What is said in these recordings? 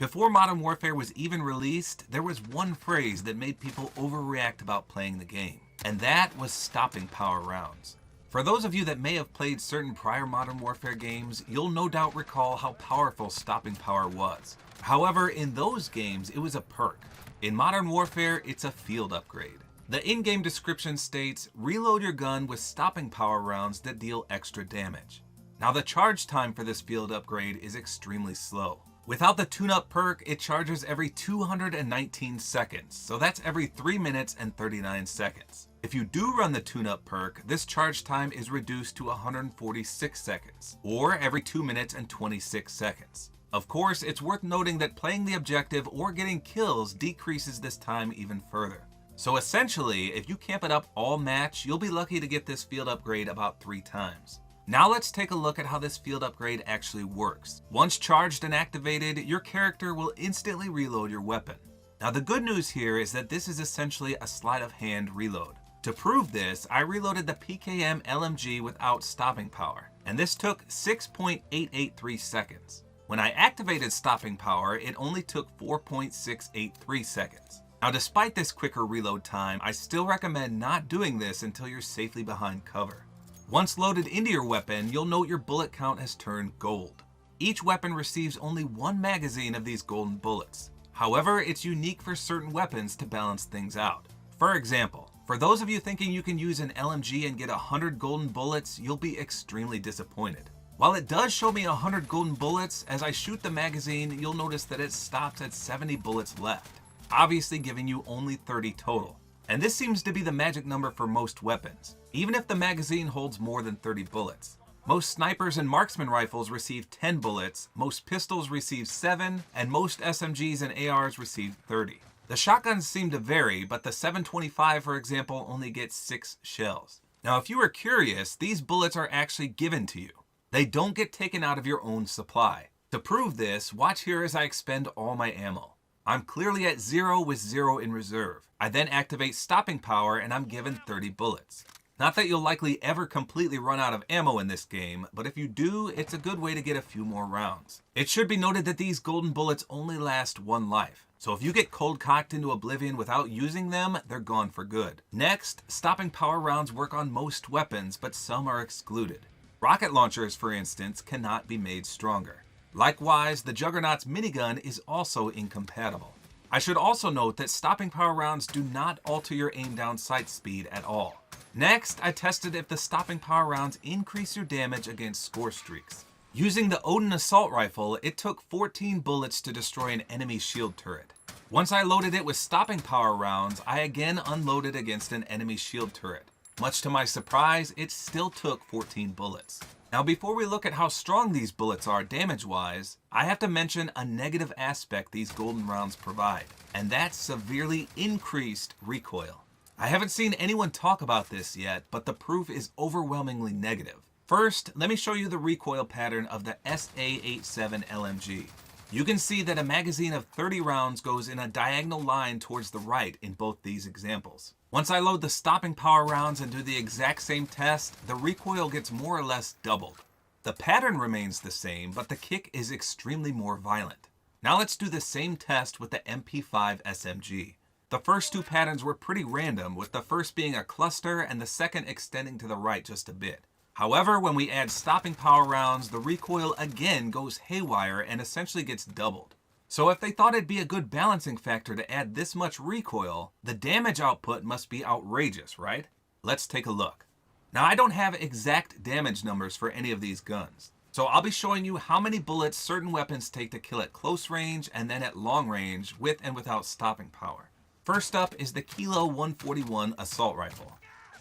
Before Modern Warfare was even released, there was one phrase that made people overreact about playing the game, and that was stopping power rounds. For those of you that may have played certain prior Modern Warfare games, you'll no doubt recall how powerful stopping power was. However, in those games, it was a perk. In Modern Warfare, it's a field upgrade. The in-game description states, reload your gun with stopping power rounds that deal extra damage. Now the charge time for this field upgrade is extremely slow. Without the tune-up perk, it charges every 219 seconds, so that's every 3 minutes and 39 seconds. If you do run the tune-up perk, this charge time is reduced to 146 seconds, or every 2 minutes and 26 seconds. Of course, it's worth noting that playing the objective or getting kills decreases this time even further. So essentially, if you camp it up all match, you'll be lucky to get this field upgrade about 3 times. Now let's take a look at how this field upgrade actually works. Once charged and activated, your character will instantly reload your weapon. Now the good news here is that this is essentially a sleight of hand reload. To prove this, I reloaded the PKM LMG without stopping power, and this took 6.883 seconds. When I activated stopping power, it only took 4.683 seconds. Now despite this quicker reload time, I still recommend not doing this until you're safely behind cover. Once loaded into your weapon, you'll note your bullet count has turned gold. Each weapon receives only 1 magazine of these golden bullets. However, it's unique for certain weapons to balance things out. For example, for those of you thinking you can use an LMG and get 100 golden bullets, you'll be extremely disappointed. While it does show me 100 golden bullets, as I shoot the magazine, you'll notice that it stops at 70 bullets left, obviously giving you only 30 total. And this seems to be the magic number for most weapons, even if the magazine holds more than 30 bullets. Most snipers and marksman rifles receive 10 bullets, most pistols receive 7, and most SMGs and ARs receive 30. The shotguns seem to vary, but the 725, for example, only gets 6 shells. Now, if you were curious, these bullets are actually given to you. They don't get taken out of your own supply. To prove this, watch here as I expend all my ammo. I'm clearly at 0 with 0 in reserve. I then activate stopping power and I'm given 30 bullets. Not that you'll likely ever completely run out of ammo in this game, but if you do, it's a good way to get a few more rounds. It should be noted that these golden bullets only last 1 life. So if you get cold cocked into oblivion without using them, they're gone for good. Next, stopping power rounds work on most weapons, but some are excluded. Rocket launchers, for instance, cannot be made stronger. Likewise, the Juggernaut's minigun is also incompatible. I should also note that stopping power rounds do not alter your aim down sight speed at all. Next, I tested if the stopping power rounds increase your damage against score streaks. Using the Odin assault rifle, it took 14 bullets to destroy an enemy shield turret. Once I loaded it with stopping power rounds, I again unloaded against an enemy shield turret. Much to my surprise, it still took 14 bullets. Now before we look at how strong these bullets are damage-wise, I have to mention a negative aspect these golden rounds provide, and that's severely increased recoil. I haven't seen anyone talk about this yet, but the proof is overwhelmingly negative. First, let me show you the recoil pattern of the SA-87 LMG. You can see that a magazine of 30 rounds goes in a diagonal line towards the right in both these examples. Once I load the stopping power rounds and do the exact same test, the recoil gets more or less doubled. The pattern remains the same, but the kick is extremely more violent. Now let's do the same test with the MP5 SMG. The first 2 patterns were pretty random, with the first being a cluster and the second extending to the right just a bit. However, when we add stopping power rounds, the recoil again goes haywire and essentially gets doubled. So if they thought it'd be a good balancing factor to add this much recoil, the damage output must be outrageous, right? Let's take a look. Now I don't have exact damage numbers for any of these guns, so I'll be showing you how many bullets certain weapons take to kill at close range and then at long range with and without stopping power. First up is the Kilo 141 assault rifle.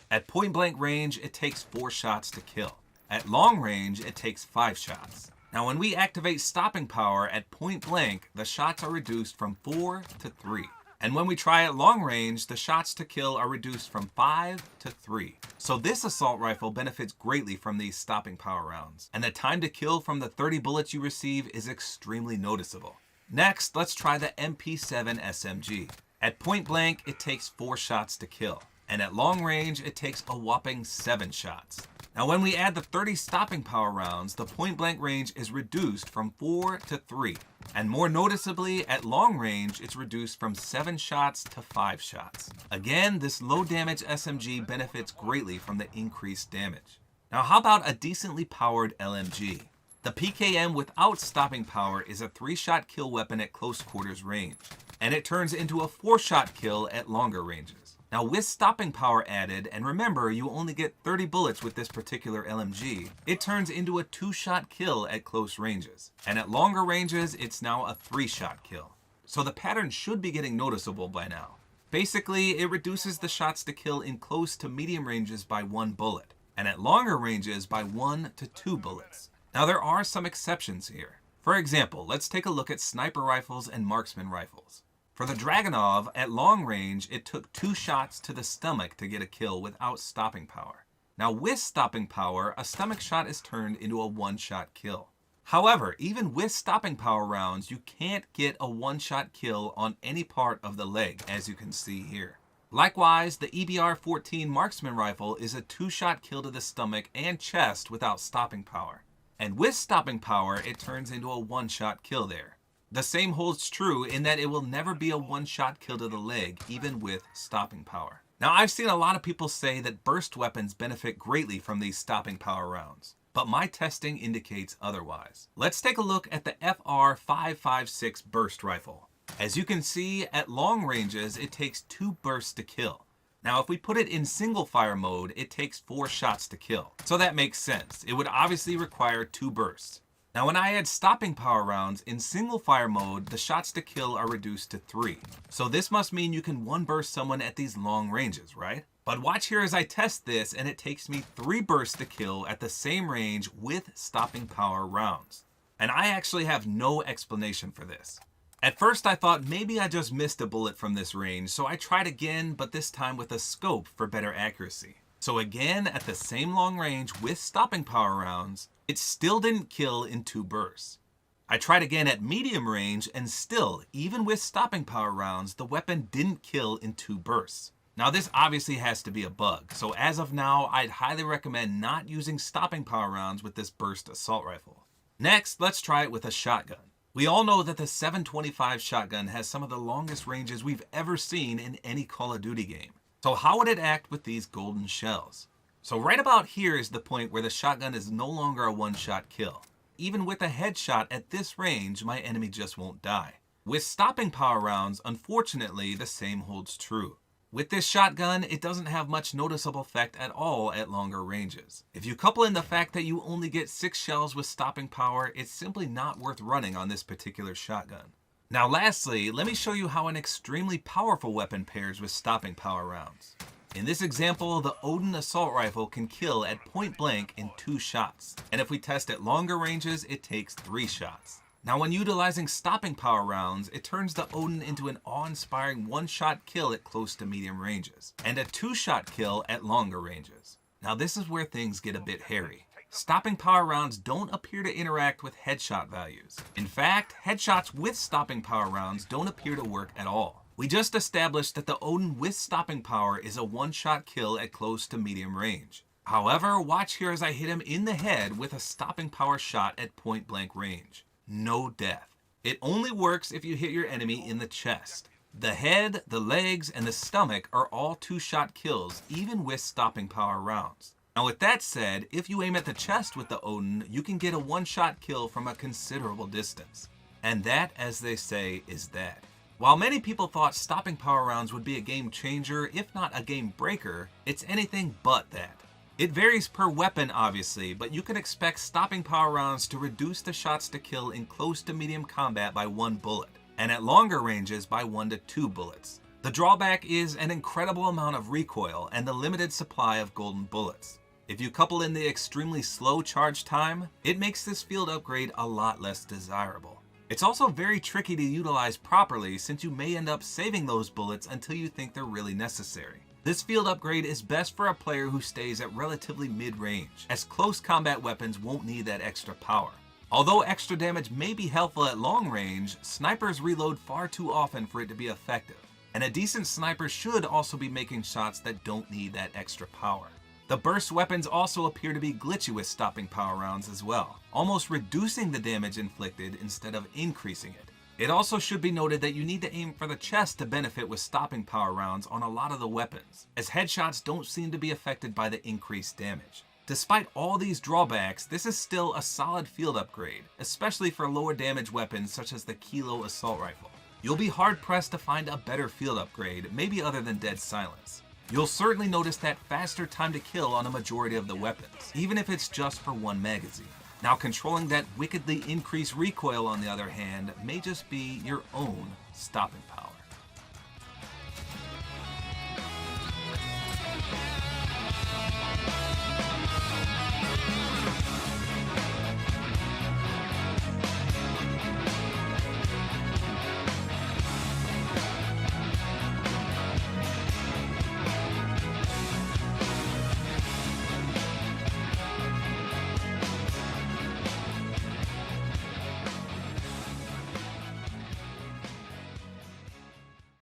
At point blank range, it takes 4 shots to kill. At long range, it takes 5 shots. Now when we activate stopping power at point blank, the shots are reduced from 4 to 3. And when we try at long range, the shots to kill are reduced from 5 to 3. So this assault rifle benefits greatly from these stopping power rounds, and the time to kill from the 30 bullets you receive is extremely noticeable. Next, let's try the MP7 SMG. At point blank, it takes 4 shots to kill, and at long range, it takes a whopping 7 shots. Now when we add the 30 stopping power rounds, the point blank range is reduced from 4 to 3. And more noticeably, at long range, it's reduced from 7 shots to 5 shots. Again, this low damage SMG benefits greatly from the increased damage. Now how about a decently powered LMG? The PKM without stopping power is a 3-shot kill weapon at close quarters range, and it turns into a 4-shot kill at longer ranges. Now with stopping power added, and remember you only get 30 bullets with this particular LMG, it turns into a 2-shot kill at close ranges. And at longer ranges, it's now a 3-shot kill. So the pattern should be getting noticeable by now. Basically, it reduces the shots to kill in close to medium ranges by 1 bullet, and at longer ranges by 1 to 2 bullets. Now there are some exceptions here. For example, let's take a look at sniper rifles and marksman rifles. For the Dragunov, at long range, it took 2 shots to the stomach to get a kill without stopping power. Now with stopping power, a stomach shot is turned into a 1-shot kill. However, even with stopping power rounds, you can't get a 1-shot kill on any part of the leg, as you can see here. Likewise, the EBR-14 marksman rifle is a 2-shot kill to the stomach and chest without stopping power. And with stopping power, it turns into a 1-shot kill there. The same holds true in that it will never be a 1-shot kill to the leg, even with stopping power. Now I've seen a lot of people say that burst weapons benefit greatly from these stopping power rounds, but my testing indicates otherwise. Let's take a look at the FR556 burst rifle. As you can see, at long ranges, it takes 2 bursts to kill. Now if we put it in single fire mode, it takes 4 shots to kill. So that makes sense. It would obviously require 2 bursts. Now when I add stopping power rounds in single fire mode, the shots to kill are reduced to 3. So this must mean you can 1-burst someone at these long ranges, right? But watch here as I test this, and it takes me 3 bursts to kill at the same range with stopping power rounds. And I actually have no explanation for this. At first I thought maybe I just missed a bullet from this range, so I tried again, but this time with a scope for better accuracy. So again, at the same long range with stopping power rounds, it still didn't kill in 2 bursts. I tried again at medium range, and still, even with stopping power rounds, the weapon didn't kill in 2 bursts. Now this obviously has to be a bug, so as of now, I'd highly recommend not using stopping power rounds with this burst assault rifle. Next, let's try it with a shotgun. We all know that the 725 shotgun has some of the longest ranges we've ever seen in any Call of Duty game. So how would it act with these golden shells? So right about here is the point where the shotgun is no longer a 1-shot kill. Even with a headshot at this range, my enemy just won't die. With stopping power rounds, unfortunately, the same holds true. With this shotgun, it doesn't have much noticeable effect at all at longer ranges. If you couple in the fact that you only get 6 shells with stopping power, it's simply not worth running on this particular shotgun. Now lastly, let me show you how an extremely powerful weapon pairs with stopping power rounds. In this example, the Odin assault rifle can kill at point blank in 2 shots. And if we test at longer ranges, it takes 3 shots. Now when utilizing stopping power rounds, it turns the Odin into an awe-inspiring 1-shot kill at close to medium ranges, and a 2-shot kill at longer ranges. Now this is where things get a bit hairy. Stopping power rounds don't appear to interact with headshot values. In fact, headshots with stopping power rounds don't appear to work at all. We just established that the Odin with stopping power is a 1-shot kill at close to medium range. However, watch here as I hit him in the head with a stopping power shot at point blank range. No death. It only works if you hit your enemy in the chest. The head, the legs, and the stomach are all 2-shot kills, even with stopping power rounds. Now with that said, if you aim at the chest with the Odin, you can get a 1-shot kill from a considerable distance. And that, as they say, is that. While many people thought stopping power rounds would be a game changer, if not a game breaker, it's anything but that. It varies per weapon obviously, but you can expect stopping power rounds to reduce the shots to kill in close to medium combat by 1 bullet, and at longer ranges by 1 to 2 bullets. The drawback is an incredible amount of recoil and the limited supply of golden bullets. If you couple in the extremely slow charge time, it makes this field upgrade a lot less desirable. It's also very tricky to utilize properly since you may end up saving those bullets until you think they're really necessary. This field upgrade is best for a player who stays at relatively mid-range, as close combat weapons won't need that extra power. Although extra damage may be helpful at long range, snipers reload far too often for it to be effective, and a decent sniper should also be making shots that don't need that extra power. The burst weapons also appear to be glitchy with stopping power rounds as well, almost reducing the damage inflicted instead of increasing it. It also should be noted that you need to aim for the chest to benefit with stopping power rounds on a lot of the weapons, as headshots don't seem to be affected by the increased damage. Despite all these drawbacks, this is still a solid field upgrade, especially for lower damage weapons such as the Kilo Assault Rifle. You'll be hard pressed to find a better field upgrade, maybe other than Dead Silence. You'll certainly notice that faster time to kill on a majority of the weapons, even if it's just for one magazine. Now, controlling that wickedly increased recoil on the other hand may just be your own stopping power.